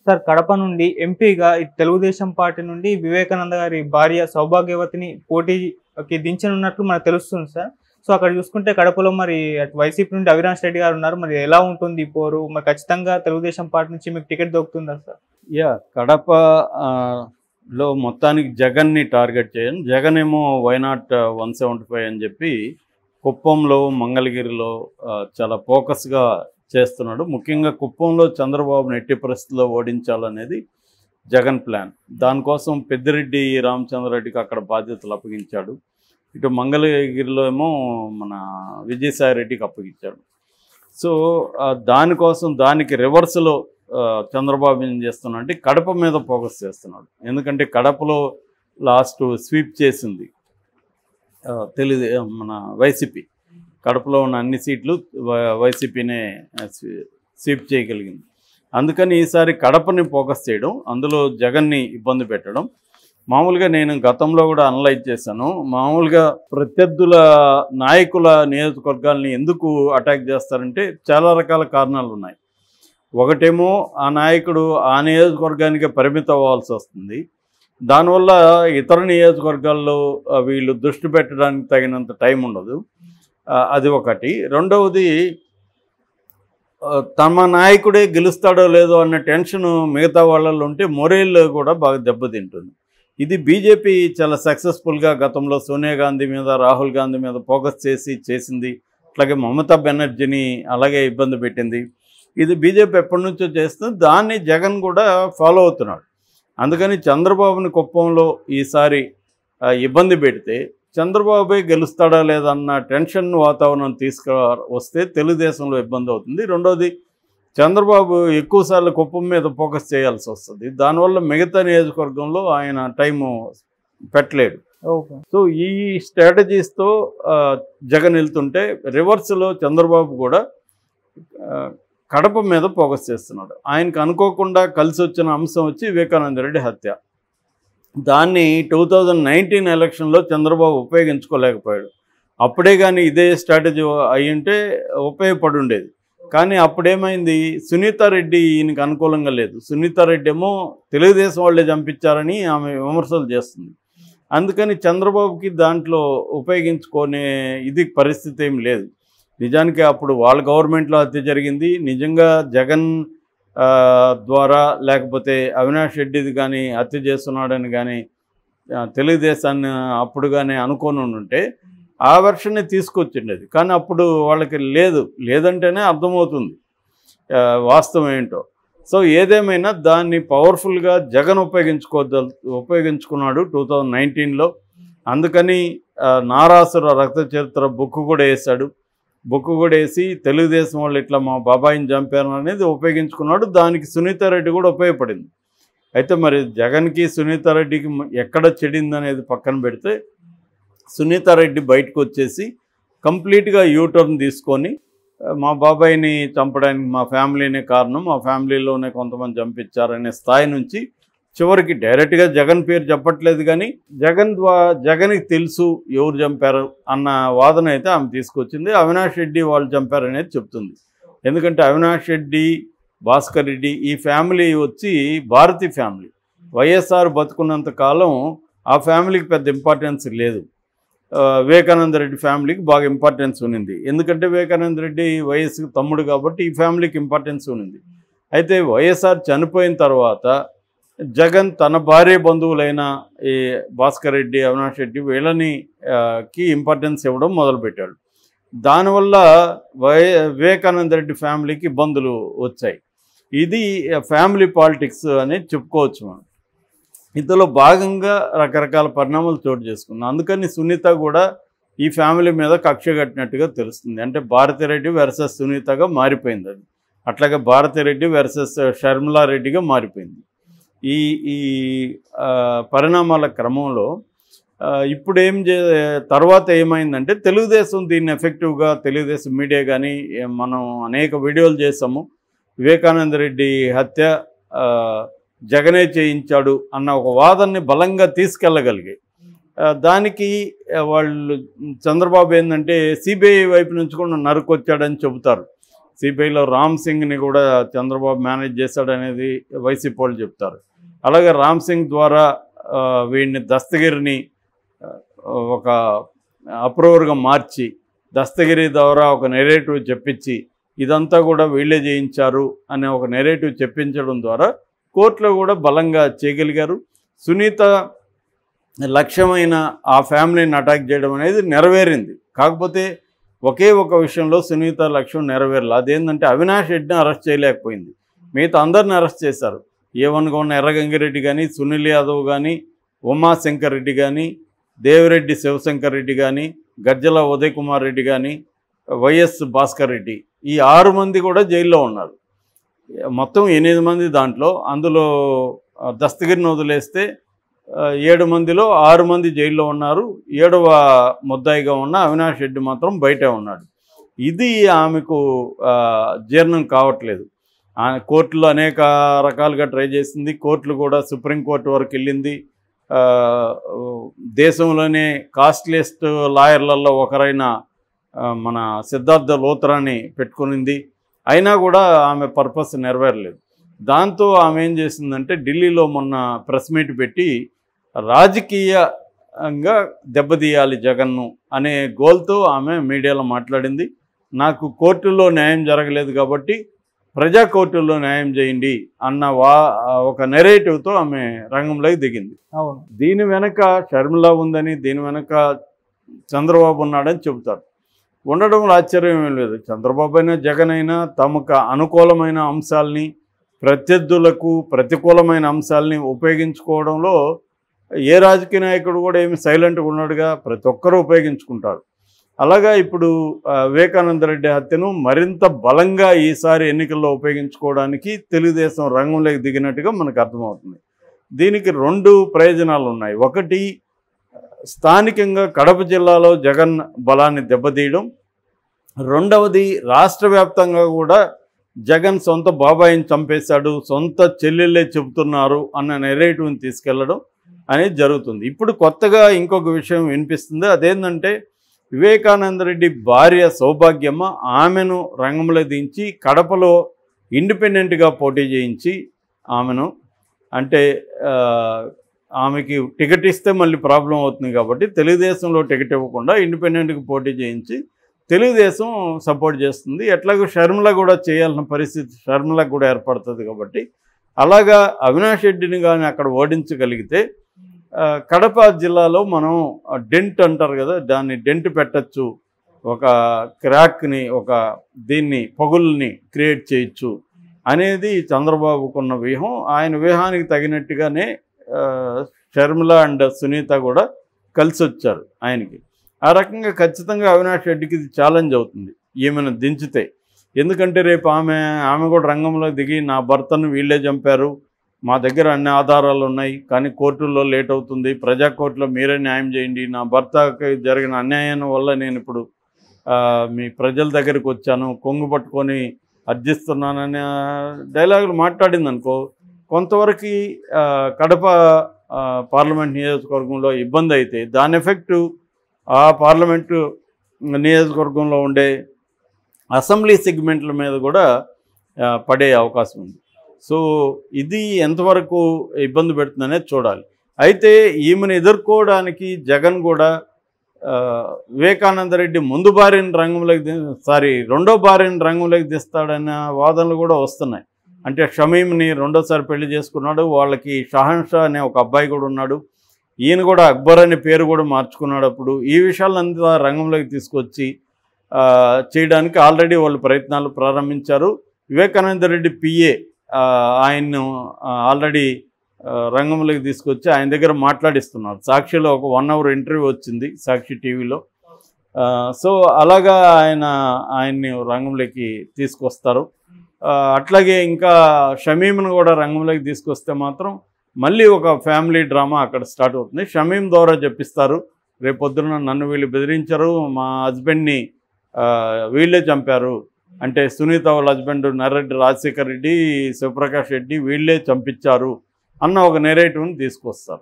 Sir Kadapa నుండి ఎంపీగా Telugu Desam party నుండి వివేకానంద గారి భార్య సౌభాగ్యవతిని పోటీకి దించనున్నట్లు మనకు తెలుస్తుంది సార్. సో అక్కడ చూసుకుంటే కడపలో మరి అటు వైసీపీ నుండి అవినాష్ రెడ్డి గారు ఉన్నారు. మరి ఎలా ఉంటుంది ఈ పోరు? మరి ఖచ్చితంగా తెలుగుదేశం పార్టీ నుంచి మీకు టికెట్ దొరుకుతుందా సార్? కడప లో మొత్తానికి జగన్ని టార్గెట్ చేయను. జగన్ ఏమో వైనాట్ 175 అని చెప్పి కుప్పంలో మంగళగిరిలో చాలా ఫోకస్గా చేస్తున్నాడు. ముఖ్యంగా కుప్పంలో చంద్రబాబుని ఎట్టి పరిస్థితుల్లో ఓడించాలనేది జగన్ ప్లాన్. దానికోసం పెద్దిరెడ్డి రామచంద్రరెడ్డికి అక్కడ బాధ్యతలు అప్పగించాడు. ఇటు మంగళగిరిలో ఏమో మన విజయసాయి రెడ్డికి అప్పగించాడు. సో దానికోసం దానికి రివర్స్లో చంద్రబాబు ఏం చేస్తున్నాడు, కడప మీద ఫోకస్ చేస్తున్నాడు. ఎందుకంటే కడపలో లాస్ట్ స్వీప్ చేసింది మన వైసీపీ. కడపలో ఉన్న అన్ని సీట్లు వైసీపీనే స్వీప్ చేయగలిగింది. అందుకని ఈసారి కడపని ఫోకస్ చేయడం, అందులో జగన్ని ఇబ్బంది పెట్టడం. మామూలుగా నేను గతంలో కూడా అనలైజ్ చేశాను. మామూలుగా ప్రత్యర్థుల నాయకుల నియోజకవర్గాల్ని ఎందుకు అటాక్ చేస్తారంటే చాలా రకాల కారణాలు ఉన్నాయి. ఒకటేమో ఆ నాయకుడు ఆ నియోజకవర్గానికి పరిమితం అవ్వాల్సి వస్తుంది. దానివల్ల ఇతర నియోజకవర్గాల్లో వీళ్ళు దృష్టి పెట్టడానికి తగినంత టైం ఉండదు. అది ఒకటి. రెండవది, తమ నాయకుడే గెలుస్తాడో లేదో అన్న టెన్షన్ మిగతా వాళ్ళల్లో ఉంటే మొరేల్ కూడా బాగా దెబ్బతింటుంది. ఇది బీజేపీ చాలా సక్సెస్ఫుల్గా గతంలో సోనియా గాంధీ మీద, రాహుల్ గాంధీ మీద ఫోకస్ చేసింది. అట్లాగే మమతా బెనర్జీని అలాగే ఇబ్బంది పెట్టింది. ఇది బీజేపీ ఎప్పటి నుంచో చేస్తుంది. దాన్ని జగన్ కూడా ఫాలో అవుతున్నాడు. అందుకని చంద్రబాబుని కుప్పంలో ఈసారి ఇబ్బంది పెడితే చంద్రబాబే గెలుస్తాడా లేదన్న టెన్షన్ వాతావరణం వస్తే తెలుగుదేశంలో ఇబ్బంది అవుతుంది. రెండోది, చంద్రబాబు ఎక్కువసార్లు కుప్పం మీద ఫోకస్ చేయాల్సి వస్తుంది. దానివల్ల మిగతా నియోజకవర్గంలో ఆయన టైము పెట్టలేడు. సో ఈ స్ట్రాటజీస్తో జగన్ వెళ్తుంటే రివర్స్లో చంద్రబాబు కూడా కడప మీద ఫోకస్ చేస్తున్నాడు. ఆయనకు అనుకోకుండా కలిసి వచ్చిన అంశం వచ్చి వివేకానంద రెడ్డి హత్య. దాన్ని 2019 ఎలక్షన్లో చంద్రబాబు ఉపయోగించుకోలేకపోయాడు. అప్పుడే కానీ ఇదే స్ట్రాటజీ అయ్యుంటే ఉపయోగపడి ఉండేది. కానీ అప్పుడేమైంది, సునీతారెడ్డి ఈయనకు అనుకూలంగా లేదు. సునీతారెడ్డి ఏమో తెలుగుదేశం వాళ్ళే చంపించారని ఆమె విమర్శలు చేస్తుంది. అందుకని చంద్రబాబుకి దాంట్లో ఉపయోగించుకునే పరిస్థితి ఏం లేదు. నిజానికి అప్పుడు వాళ్ళ గవర్నమెంట్లో హత్య జరిగింది. నిజంగా జగన్ ద్వారా లేకపోతే అవినాష్ రెడ్డిది కానీ హత్య చేస్తున్నాడని కానీ తెలుగుదేశాన్ని అప్పుడు కానీ అనుకోని ఉంటే ఆ వెర్షన్ని తీసుకొచ్చిండేది. కానీ అప్పుడు వాళ్ళకి లేదంటేనే అర్థమవుతుంది వాస్తవం ఏంటో. సో ఏదేమైనా దాన్ని పవర్ఫుల్గా జగన్ ఉపయోగించుకున్నాడు 2019లో. అందుకని నారాసుర రక్త చరిత్ర బుక్ కూడా వేశాడు. బుక్ కూడా వేసి తెలుగుదేశం వాళ్ళు ఇట్లా మా బాబాయిని చంపారు అనేది ఉపయోగించుకున్నాడు. దానికి సునీతారెడ్డి కూడా ఉపయోగపడింది. అయితే మరి జగన్కి సునీతారెడ్డికి ఎక్కడ చెడిందనేది పక్కన పెడితే, సునీతారెడ్డి బయటకు వచ్చేసి కంప్లీట్గా యూటర్న్ తీసుకొని మా బాబాయిని చంపడానికి మా ఫ్యామిలీనే కారణం, మా ఫ్యామిలీలోనే కొంతమంది చంపించారనే స్థాయి నుంచి చివరికి డైరెక్ట్గా జగన్ పేరు చెప్పట్లేదు, కానీ జగన్కి తెలుసు ఎవరు చంపారు అన్న వాదన అయితే ఆమె తీసుకొచ్చింది. అవినాష్ రెడ్డి వాళ్ళు చంపారనేది చెప్తుంది. ఎందుకంటే అవినాష్ రెడ్డి, భాస్కర్ రెడ్డి ఈ ఫ్యామిలీ వచ్చి భారతీ ఫ్యామిలీ. వైఎస్ఆర్ బతుకున్నంత కాలం ఆ ఫ్యామిలీకి పెద్ద ఇంపార్టెన్స్ లేదు. వివేకానంద రెడ్డి ఫ్యామిలీకి బాగా ఇంపార్టెన్స్ ఉన్నింది. ఎందుకంటే వివేకానంద రెడ్డి వైఎస్కి తమ్ముడు కాబట్టి ఈ ఫ్యామిలీకి ఇంపార్టెన్స్ ఉన్నింది. అయితే వైఎస్ఆర్ చనిపోయిన తర్వాత జగన్ తన భార్య బంధువులైన ఈ భాస్కర్ రెడ్డి, అవినాష్ రెడ్డి వీళ్ళకి ఇంపార్టెన్స్ ఇవ్వడం మొదలుపెట్టాడు. దానివల్ల వివేకానంద రెడ్డి ఫ్యామిలీకి ఇబ్బందులు వచ్చాయి. ఇది ఫ్యామిలీ పాలిటిక్స్ అనేది చెప్పుకోవచ్చు మనం. ఇందులో భాగంగా రకరకాల పరిణామాలు చోటు చేసుకున్నాం. అందుకని సునీత కూడా ఈ ఫ్యామిలీ మీద కక్ష కట్టినట్టుగా తెలుస్తుంది. అంటే భారతిరెడ్డి వర్సెస్ సునీతగా మారిపోయింది. అది అట్లాగే భారతిరెడ్డి వర్సెస్ షర్మిలారెడ్డిగా మారిపోయింది. ఈ పరిణామాల క్రమంలో ఇప్పుడు తర్వాత ఏమైందంటే, తెలుగుదేశం దీన్ని ఎఫెక్టివ్గా, తెలుగుదేశం మీడియా కానీ మనం అనేక వీడియోలు చేసాము. వివేకానంద రెడ్డి హత్య జగనే చేయించాడు అన్న ఒక వాదనని బలంగా తీసుకెళ్ళగలిగాయి. దానికి వాళ్ళు చంద్రబాబు ఏంటంటే సిబిఐ వైపు నుంచి కూడా నరుకొచ్చాడని చెబుతారు. సిబిఐలో రామ్ సింగ్ని కూడా చంద్రబాబు మేనేజ్ చేశాడనేది వైసీపీ వాళ్ళు చెప్తారు. అలాగే రామ్ సింగ్ ద్వారా వీడిని దస్తగిరిని ఒక అప్రూవర్గా మార్చి దస్తగిరి ద్వారా ఒక నెరేటివ్ చెప్పించి ఇదంతా కూడా వీళ్ళే చేయించారు అనే ఒక నెరేటివ్ చెప్పించడం ద్వారా కోర్టులో కూడా బలంగా చేయగలిగారు. సునీత లక్ష్యమైన ఆ ఫ్యామిలీని అటాక్ చేయడం అనేది నెరవేరింది. కాకపోతే ఒకే ఒక విషయంలో సునీత లక్ష్యం నెరవేరలేదు. అదేంటంటే అవినాష్ రెడ్డిని అరెస్ట్ చేయలేకపోయింది. మిగతా అందరిని అరెస్ట్ చేశారు. ఏవన్గా ఉన్న ఎర్రగంగిరెడ్డి కానీ, సునీల్ యాదవ్ కానీ, ఉమాశంకర్ రెడ్డి కానీ, దేవిరెడ్డి శివశంకర్ రెడ్డి కానీ, గజ్జల ఉదయ్ కుమార్ రెడ్డి కానీ, వైఎస్ భాస్కర్ రెడ్డి, ఈ 6 మంది కూడా జైల్లో ఉన్నారు. మొత్తం 8 మంది దాంట్లో. అందులో దస్తగిరిని వదిలేస్తే 7 మందిలో 6 మంది జైల్లో ఉన్నారు. 7వ ముద్దాయిగా ఉన్న అవినాష్ రెడ్డి మాత్రం బయటే ఉన్నాడు. ఇది ఆమెకు జీర్ణం కావట్లేదు. కోర్టులో అనేక రకాలుగా ట్రై చేసింది. కోర్టులు కూడా సుప్రీంకోర్టు వరకు వెళ్ళింది. దేశంలోనే కాస్ట్లీయెస్ట్ లాయర్లలో ఒకరైన మన సిద్ధార్థ లోత్రాని పెట్టుకునింది. అయినా కూడా ఆమె పర్పస్ నెరవేరలేదు. దాంతో ఆమె ఏం చేసిందంటే ఢిల్లీలో మొన్న ప్రెస్ మీట్ పెట్టి రాజకీయంగా దెబ్బతీయాలి జగన్ను అనే గోల్తో ఆమె మీడియాలో మాట్లాడింది. నాకు కోర్టుల్లో న్యాయం జరగలేదు కాబట్టి ప్రజా కోర్టుల్లో న్యాయం చేయండి అన్న ఒక నెరేటివ్తో ఆమె రంగంలోకి దిగింది. దీని వెనక షర్మిల ఉందని, దీని వెనక చంద్రబాబు ఉన్నాడని చెబుతారు. ఉండడంలో ఆశ్చర్యం ఏం లేదు. చంద్రబాబు అయినా జగన్ అయినా తమకు అనుకూలమైన అంశాలని, ప్రత్యర్థులకు ప్రతికూలమైన అంశాలని ఉపయోగించుకోవడంలో ఏ రాజకీయ నాయకుడు కూడా ఏమి సైలెంట్గా ఉన్నాడుగా. ప్రతి ఒక్కరూ ఉపయోగించుకుంటారు. అలాగా ఇప్పుడు వివేకానంద రెడ్డి హత్యను మరింత బలంగా ఈసారి ఎన్నికల్లో ఉపయోగించుకోవడానికి తెలుగుదేశం రంగంలోకి దిగినట్టుగా మనకు అర్థమవుతుంది. దీనికి 2 ప్రయోజనాలు ఉన్నాయి. ఒకటి, స్థానికంగా కడప జిల్లాలో జగన్ బలాన్ని దెబ్బతీయడం. రెండవది, రాష్ట్ర వ్యాప్తంగా కూడా జగన్ సొంత బాబాయిని చంపేశాడు, సొంత చెల్లెళ్ళే చెబుతున్నారు అన్న నెరేటివ్ని తీసుకెళ్లడం అనేది జరుగుతుంది. ఇప్పుడు కొత్తగా ఇంకొక విషయం వినిపిస్తుంది. అదేంటంటే వివేకానంద రెడ్డి భార్య సౌభాగ్యమ్మ ఆమెను రంగంలో దించి కడపలో ఇండిపెండెంట్గా పోటీ చేయించి ఆమెను, అంటే ఆమెకి టికెట్ ఇస్తే మళ్ళీ ప్రాబ్లం అవుతుంది కాబట్టి తెలుగుదేశంలో టికెట్ ఇవ్వకుండా ఇండిపెండెంట్గా పోటీ చేయించి తెలుగుదేశం సపోర్ట్ చేస్తుంది. ఎట్లాగో షర్మిల కూడా చేయాల్సిన పరిస్థితి షర్మిలకు కూడా ఏర్పడుతుంది కాబట్టి అలాగా అవినాష్ రెడ్డిని కానీ అక్కడ ఓడించగలిగితే కడప జిల్లాలో మనం డెంట్ అంటారు కదా, దాన్ని డెంట్ పెట్టచ్చు, ఒక క్రాక్ని, ఒక దీన్ని పగుల్ని క్రియేట్ చేయొచ్చు అనేది చంద్రబాబుకున్న వ్యూహం. ఆయన వ్యూహానికి తగినట్టుగానే షర్మిల అండ్ సునీత కూడా కలిసి వచ్చారు ఆయనకి. ఆ రకంగా ఖచ్చితంగా అవినాష్ రెడ్డికి ఇది ఛాలెంజ్ అవుతుంది ఈమెను దించితే. ఎందుకంటే రేపు ఆమె కూడా రంగంలో దిగి నా భర్తను వీళ్ళే చంపారు, మా దగ్గర అన్ని ఆధారాలు ఉన్నాయి, కానీ కోర్టుల్లో లేట్ అవుతుంది, ప్రజా కోర్టులో మీరే న్యాయం చేయండి, నా భర్తకి జరిగిన అన్యాయం వల్ల నేను ఇప్పుడు మీ ప్రజల దగ్గరికి వచ్చాను, కొంగు పట్టుకొని అర్జిస్తున్నాననే డైలాగులు మాట్లాడింది అనుకో, కొంతవరకు కడప పార్లమెంట్ నియోజకవర్గంలో ఇబ్బంది అయితే దాని ఎఫెక్టు ఆ పార్లమెంటు నియోజకవర్గంలో ఉండే అసెంబ్లీ సెగ్మెంట్ల మీద కూడా పడే అవకాశం ఉంది. సో ఇది ఎంతవరకు ఇబ్బంది పెడుతుందనేది చూడాలి. అయితే ఈమెను ఎదుర్కోవడానికి జగన్ కూడా వివేకానంద రెడ్డి ముందు భార్యను రంగంలోకి రెండో భార్యను రంగంలోకి తీస్తాడన్న వాదనలు కూడా వస్తున్నాయి. అంటే షమీమ్ని రెండోసారి పెళ్లి చేసుకున్నాడు, వాళ్ళకి షహన్షా అనే ఒక అబ్బాయి కూడా ఉన్నాడు, ఈయన కూడా అక్బర్ అనే పేరు కూడా మార్చుకున్నాడు. అప్పుడు ఈ విషయాలంతా రంగంలోకి తీసుకొచ్చి చేయడానికి ఆల్రెడీ వాళ్ళు ప్రయత్నాలు ప్రారంభించారు. వివేకానంద రెడ్డి పిఏ ఆయన్ను ఆల్రెడీ రంగంలోకి తీసుకొచ్చి ఆయన దగ్గర మాట్లాడిస్తున్నారు. సాక్షిలో ఒక 1 hour ఇంటర్వ్యూ వచ్చింది సాక్షి టీవీలో. సో అలాగా ఆయన్ని రంగంలోకి తీసుకొస్తారు. అట్లాగే ఇంకా షమీమ్ను కూడా రంగంలోకి తీసుకొస్తే మాత్రం మళ్ళీ ఒక ఫ్యామిలీ డ్రామా అక్కడ స్టార్ట్ అవుతుంది. షమీమ్ ద్వారా చెప్పిస్తారు, రేపొద్దున నన్ను వీళ్ళు బెదిరించారు, మా హస్బెండ్ని వీళ్ళే చంపారు, అంటే సునీత వాళ్ళ హస్బెండ్ నర్రెడ్డి రాజశేఖర్ రెడ్డి, శివప్రకాష్ రెడ్డి వీళ్ళే చంపించారు అన్న ఒక నెరేటివ్ని తీసుకొస్తారు.